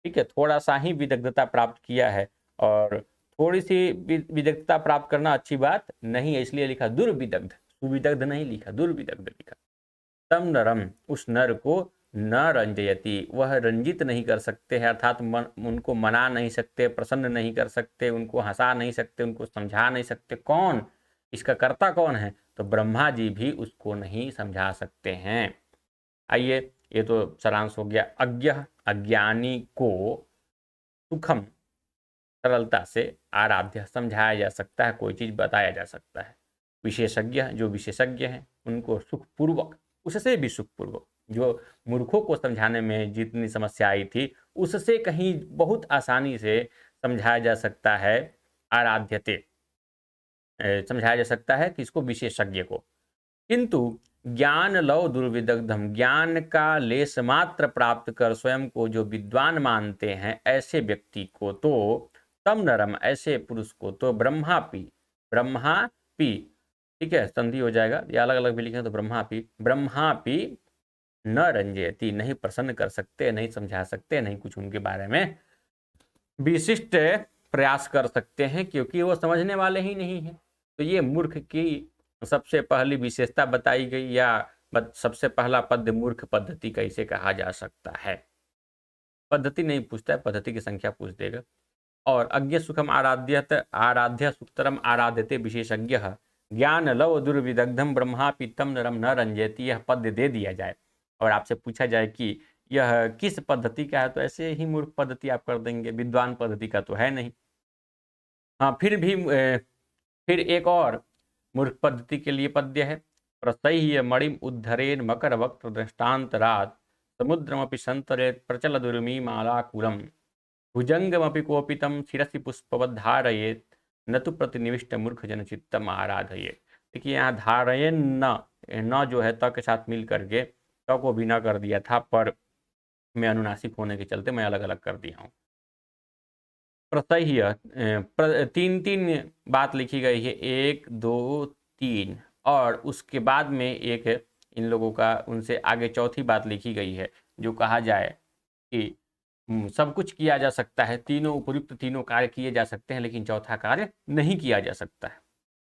ठीक है, थोड़ा सा ही विदग्धता प्राप्त किया है, और थोड़ी सी विदग्धता प्राप्त करना अच्छी बात नहीं है, इसलिए लिखा दुर्विदग्ध, सुविदग्ध नहीं लिखा, दुर्विदग्ध लिखा। तम नरम, उस नर को न रंजयति, वह रंजित नहीं कर सकते हैं, अर्थात उनको मना नहीं सकते, प्रसन्न नहीं कर सकते, उनको हंसा नहीं सकते, उनको समझा नहीं सकते। कौन, इसका कर्ता कौन है? तो ब्रह्मा जी भी उसको नहीं समझा सकते हैं। आइए, ये तो सारांश हो गया। अज्ञ, अज्ञानी को सुखम, सरलता से आराध्य, समझाया जा सकता है, कोई चीज़ बताया जा सकता है। विशेषज्ञ, जो विशेषज्ञ हैं उनको सुखपूर्वक, उससे भी सुखपूर्वक, जो मूर्खों को समझाने में जितनी समस्या आई थी उससे कहीं बहुत आसानी से समझाया जा सकता है, आराध्यते समझाया जा सकता है किसको? विशेषज्ञ को। किंतु ज्ञान लव दुर्विदग्धम, ज्ञान का लेस मात्र प्राप्त कर स्वयं को जो विद्वान मानते हैं, ऐसे व्यक्ति को तो तम नरम, ऐसे पुरुष को तो ब्रह्मापि, ठीक है, संधि हो जाएगा, या अलग अलग भी लिखें तो ब्रह्मापि न रंजयति, नहीं प्रसन्न कर सकते, नहीं समझा सकते, नहीं कुछ उनके बारे में विशिष्ट प्रयास कर सकते हैं, क्योंकि वो समझने वाले ही नहीं है। तो ये मूर्ख की सबसे पहली विशेषता बताई गई, या सबसे पहला पद मूर्ख पद्धति कैसे कहा जा सकता है। पद्धति नहीं पूछता है, पद्धति की संख्या पूछ देगा। और अज्ञ सुखम आराध्य सुतरम आराध्यते विशेषज्ञ ज्ञान लव दुर्विदग्धम ब्रह्मापि तम नरम न रंजयति, यह पद दे दिया जाए और आपसे पूछा जाए कि यह किस पद्धति का है, तो ऐसे ही मूर्ख पद्धति आप कर देंगे, विद्वान पद्धति का तो है नहीं। हाँ, फिर एक और मूर्ख पद्धति के लिए पद्य है। प्रसह्य मणिम उद्धरेन मकर वक्त दृष्टान्तरात् समुद्रमपि संतरेत् प्रचल दुर्मी मालाकुलम भुजंगमपि कोपितम शिरसि पुष्पवद्धारयेत् न तो प्रतिनिविष्ट मूर्ख जन चित्तम आराधयेत्। देखिए यहाँ धारयेन न जो है त के साथ मिल करके त को भी न कर दिया था, पर मैं अनुनासिक होने के चलते मैं अलग अलग कर दिया हूँ। प्रसह्य तीन बात लिखी गई है, 1 2 3, और उसके बाद में एक इन लोगों का उनसे आगे चौथी बात लिखी गई है, जो कहा जाए कि सब कुछ किया जा सकता है, तीनों उपयुक्त तीनों कार्य किए जा सकते हैं, लेकिन चौथा कार्य नहीं किया जा सकता है।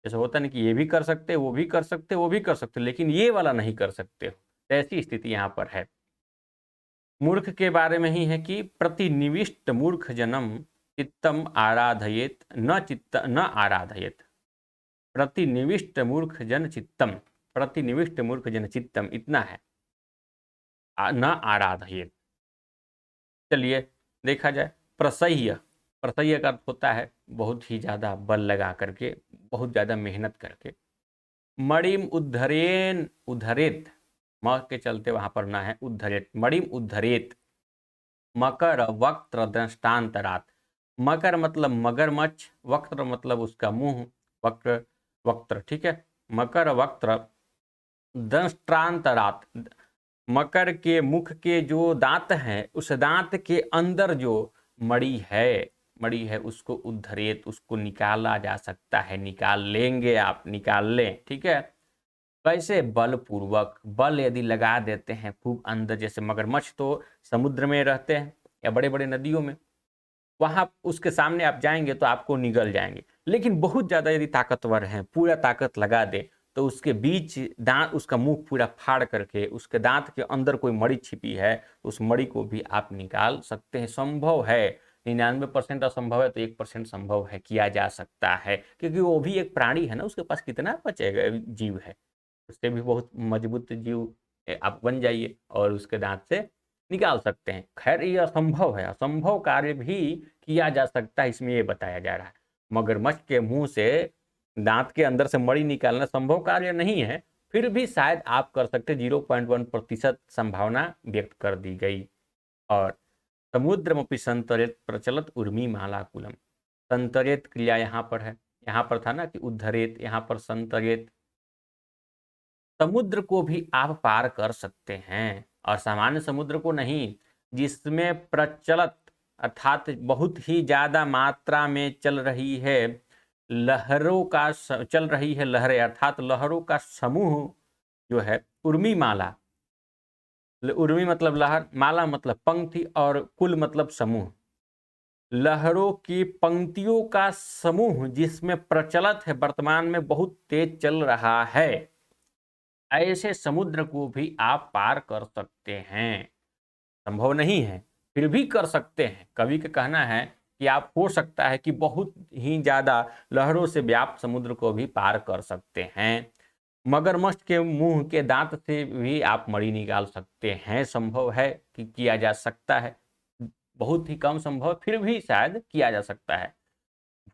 जैसे होता नहीं कि ये भी कर सकते, वो भी कर सकते, वो भी कर सकते, लेकिन ये वाला नहीं कर सकते हो, तो ऐसी स्थिति यहाँ पर है। मूर्ख के बारे में ही है कि प्रतिनिविष्ट मूर्ख जन्म चित्तम आराधयेत न आराधयेत, प्रतिनिविष्ट मूर्ख जन चित्तम, प्रतिनिविष्ट मूर्ख जन चित्तम, इतना है, न आराधयेत। चलिए देखा जाए। प्रसह्य, प्रसह्य का अर्थ होता है बहुत ही ज़्यादा बल लगा करके, बहुत ज़्यादा मेहनत करके। मणिम उद्धरेन, उद्धरेत, म के चलते वहाँ पर ना है, उद्धरेत, मणिम उद्धरेत मकर वक्त्र दृष्टान्तरात। मकर मतलब मगरमच्छ, वक्त्र मतलब उसका मुंह, वक्र वक्त्र, ठीक है, मकर वक्त्र दृष्टान्तरात, मकर के मुख के जो दांत हैं, उस दांत के अंदर जो मणि है उसको उद्धरेत, उसको निकाला जा सकता है, निकाल लेंगे आप, निकाल लें, ठीक है। कैसे? बलपूर्वक, बल यदि लगा देते हैं खूब अंदर, जैसे मगरमच्छ तो समुद्र में रहते हैं या बड़े बड़े नदियों में, वहां उसके सामने आप जाएंगे तो आपको निगल जाएंगे। लेकिन बहुत ज्यादा यदि ताकतवर हैं, पूरा ताकत लगा दे तो उसके बीच दांत, उसका मुंह पूरा फाड़ करके उसके दांत के अंदर कोई मणि छिपी है, उस मणि को भी आप निकाल सकते हैं। संभव है, 99% असंभव है तो 1% संभव है, किया जा सकता है, क्योंकि वो भी एक प्राणी है ना, उसके पास कितना बचेगा, जीव है, उससे भी बहुत मजबूत जीव आप बन जाइए और उसके दांत से निकाल सकते हैं। खैर ये असंभव है, असंभव कार्य भी किया जा सकता है, इसमें ये बताया जा रहा है। मगरमच्छ के मुंह से दांत के अंदर से मणि निकालना संभव कार्य नहीं है, फिर भी शायद आप कर सकते, 0.1% संभावना व्यक्त कर दी गई। और समुद्रमपि संतरेत प्रचलत उर्मी मालाकुलम, संतरेत क्रिया यहाँ पर है, यहाँ पर था ना कि उद्धरेत, यहाँ पर संतरेत। समुद्र को भी आप पार कर सकते हैं, और सामान्य समुद्र को नहीं, जिसमें प्रचलत अर्थात बहुत ही ज्यादा मात्रा में चल रही है लहरों का चल रही है लहरें, अर्थात लहरों का समूह जो है, उर्मी माला, उर्मी मतलब लहर, माला मतलब पंक्ति, और कुल मतलब समूह, लहरों की पंक्तियों का समूह जिसमें प्रचलित है, वर्तमान में बहुत तेज चल रहा है, ऐसे समुद्र को भी आप पार कर सकते हैं। संभव नहीं है, फिर भी कर सकते हैं। कवि का कहना है कि आप, हो सकता है कि बहुत ही ज्यादा लहरों से व्याप्त समुद्र को भी पार कर सकते हैं। मगरमच्छ के मुंह के दांत से भी आप मणि निकाल सकते हैं, संभव है कि किया जा सकता है, बहुत ही कम संभव, फिर भी शायद किया जा सकता है।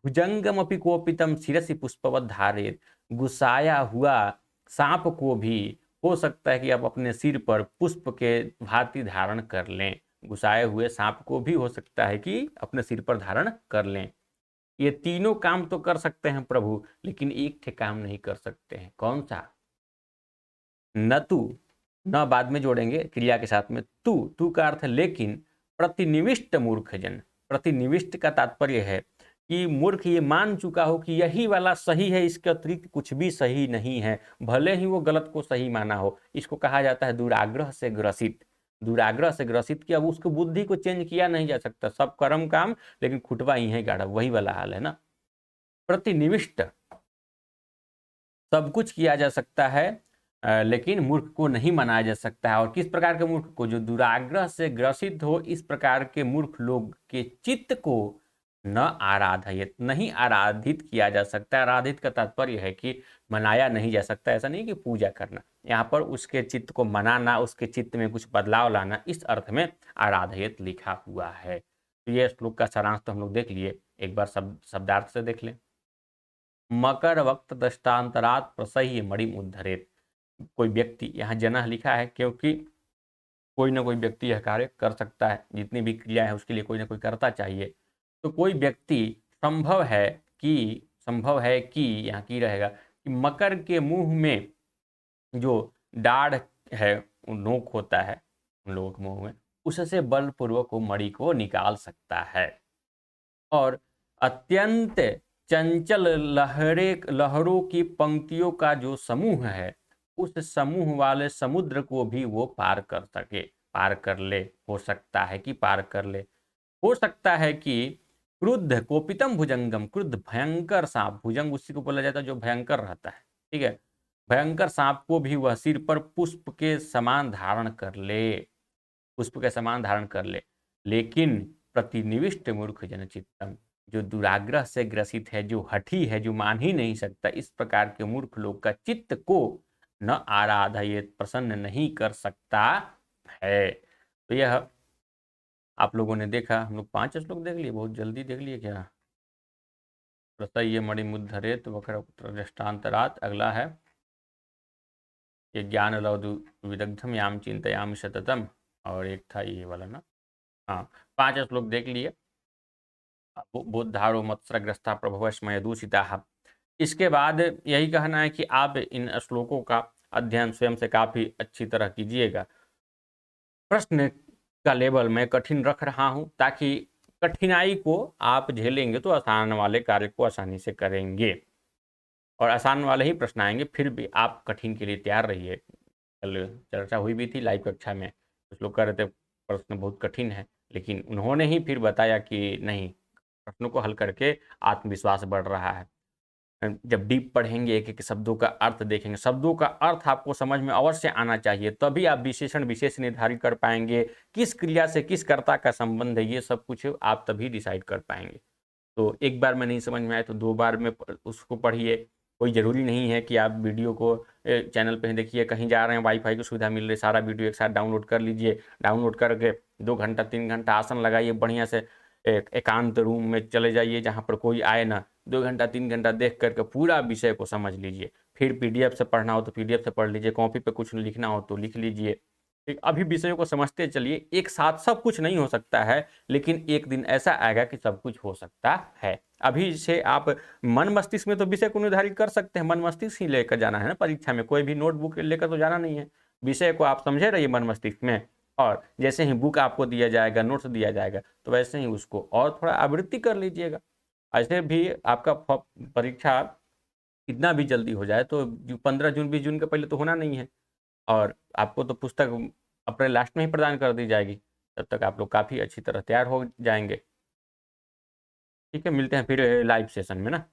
भुजंगमपि कोपितम शिरसि पुष्पवत धारेत, गुस्साया हुआ सांप को भी हो सकता है कि आप अपने सिर पर पुष्प के भांति धारण कर लें, गुस्साए हुए सांप को भी हो सकता है कि अपने सिर पर धारण कर लें। ये तीनों काम तो कर सकते हैं प्रभु, लेकिन एक ठे काम नहीं कर सकते हैं, कौन सा? न तू, न बाद में जोड़ेंगे क्रिया के साथ में, तू का अर्थ है लेकिन, प्रतिनिविष्ट मूर्ख जन, प्रतिनिविष्ट का तात्पर्य है कि मूर्ख ये मान चुका हो कि यही वाला सही है, इसके अतिरिक्त कुछ भी सही नहीं है, भले ही वो गलत को सही माना हो। इसको कहा जाता है दुराग्रह से ग्रसित, दुराग्रह से ग्रसित, कि अब उसको बुद्धि को चेंज किया नहीं जा सकता, सब कर्म काम, लेकिन खुटवा ही है गाढ़ा, वही वाला हाल है ना। प्रतिनिविष्ट, सब कुछ किया जा सकता है, लेकिन मूर्ख को नहीं मनाया जा सकता है। और किस प्रकार के मूर्ख को? जो दुराग्रह से ग्रसित हो, इस प्रकार के मूर्ख लोग के चित्त को न आराधित, नहीं आराधित किया जा सकता। आराधित का तात्पर्य है कि मनाया नहीं जा सकता, ऐसा नहीं कि पूजा करना, यहाँ पर उसके चित्त को मनाना, उसके चित्त में कुछ बदलाव लाना, इस अर्थ में आराधित लिखा हुआ है। तो ये श्लोक का सारांश तो हम लोग देख लिए, एक बार शब्दार्थ से देख लें। मकर वक्त दृष्टांतरात प्रसह्य मणिम उद्धरेत, कोई व्यक्ति, यहाँ जनः लिखा है क्योंकि कोई ना कोई व्यक्ति यह कार्य कर सकता है, जितनी भी क्रिया है उसके लिए कोई ना कोई करता चाहिए। तो कोई व्यक्ति, संभव है कि यहाँ की रहेगा कि मकर के मुंह में जो दाढ़ है, नोक होता है उन लोगों के मुंह में, उससे बलपूर्वक वो मणि को निकाल सकता है। और अत्यंत चंचल लहरों की पंक्तियों का जो समूह है, उस समूह वाले समुद्र को भी वो पार कर सके, पार कर ले, हो सकता है कि पार कर ले। हो सकता है कि क्रुद्ध कोपितम भुजंगम, क्रुद्ध भयंकर सांप, भुजंग उसी को बोला जाता है जो भयंकर रहता है, ठीक है, भयंकर सांप को भी वह सिर पर पुष्प के समान धारण कर ले, पुष्प के समान धारण कर ले। लेकिन प्रतिनिविष्ट मूर्ख जन चित्तम, जो दुराग्रह से ग्रसित है, जो हठी है, जो मान ही नहीं सकता, इस प्रकार के मूर्ख लोग का चित्त को न आराधयेत, प्रसन्न नहीं कर सकता है। तो यह आप लोगों ने देखा, हम लोग 5 श्लोक देख लिए, बहुत जल्दी देख लिए क्या? प्रसह्य मणिमुद्धरेत वक्र दृष्टांतरात, अगला है ये ज्ञान लौदु विदग्धम याम चिंतयाम सततम, और एक था ये वाला ना, हाँ 5 श्लोक देख लिए। बुद्धारो मत्स्रग्रस्ता प्रभवस्मय दूषिता। इसके बाद यही कहना है कि आप इन श्लोकों का अध्ययन स्वयं से काफ़ी अच्छी तरह कीजिएगा, प्रश्न का लेवल मैं कठिन रख रहा हूं, ताकि कठिनाई को आप झेलेंगे तो आसान वाले कार्य को आसानी से करेंगे, और आसान वाले ही प्रश्न आएंगे। फिर भी आप कठिन के लिए तैयार रहिए। कल चर्चा हुई भी थी लाइव कक्षा में, कुछ लोग कह रहे थे प्रश्न बहुत कठिन है, लेकिन उन्होंने ही फिर बताया कि नहीं, प्रश्नों को हल करके आत्मविश्वास बढ़ रहा है। जब डीप पढ़ेंगे, एक एक शब्दों का अर्थ देखेंगे, शब्दों का अर्थ आपको समझ में अवश्य आना चाहिए, तभी आप विशेषण विशेष निर्धारित कर पाएंगे। किस क्रिया से किस कर्ता का संबंध है, ये सब कुछ आप तभी डिसाइड कर पाएंगे। तो एक बार में नहीं समझ में आए तो 2 बार में उसको पढ़िए। कोई ज़रूरी नहीं है कि आप वीडियो को चैनल पे ही देखिए, कहीं जा रहे हैं वाईफाई की सुविधा मिल रही, सारा वीडियो एक साथ डाउनलोड कर लीजिए। डाउनलोड करके 2 घंटा 3 घंटा आसन लगाइए, बढ़िया से एक एकांत रूम में चले जाइए जहाँ पर कोई आए ना। 2 घंटा 3 घंटा देख करके पूरा विषय को समझ लीजिए। फिर पीडीएफ से पढ़ना हो तो पीडीएफ से पढ़ लीजिए, कॉपी पे कुछ लिखना हो तो लिख लीजिए। ठीक, अभी विषयों को समझते चलिए। एक साथ सब कुछ नहीं हो सकता है, लेकिन एक दिन ऐसा आएगा कि सब कुछ हो सकता है। अभी से आप मन मस्तिष्क में तो विषय को निर्धारित कर सकते हैं, मन मस्तिष्क ही लेकर जाना है ना परीक्षा में, कोई भी नोटबुक लेकर तो जाना नहीं है। विषय को आप समझे रहिए मन मस्तिष्क में, और जैसे ही बुक आपको दिया जाएगा, नोट्स दिया जाएगा, तो वैसे ही उसको और थोड़ा आवृत्ति कर लीजिएगा। ऐसे भी आपका परीक्षा कितना भी जल्दी हो जाए तो 15 जून 20 जून के पहले तो होना नहीं है, और आपको तो पुस्तक अप्रैल लास्ट में ही प्रदान कर दी जाएगी। तब तक आप लोग काफ़ी अच्छी तरह तैयार हो जाएंगे। ठीक है, मिलते हैं फिर लाइव सेशन में ना।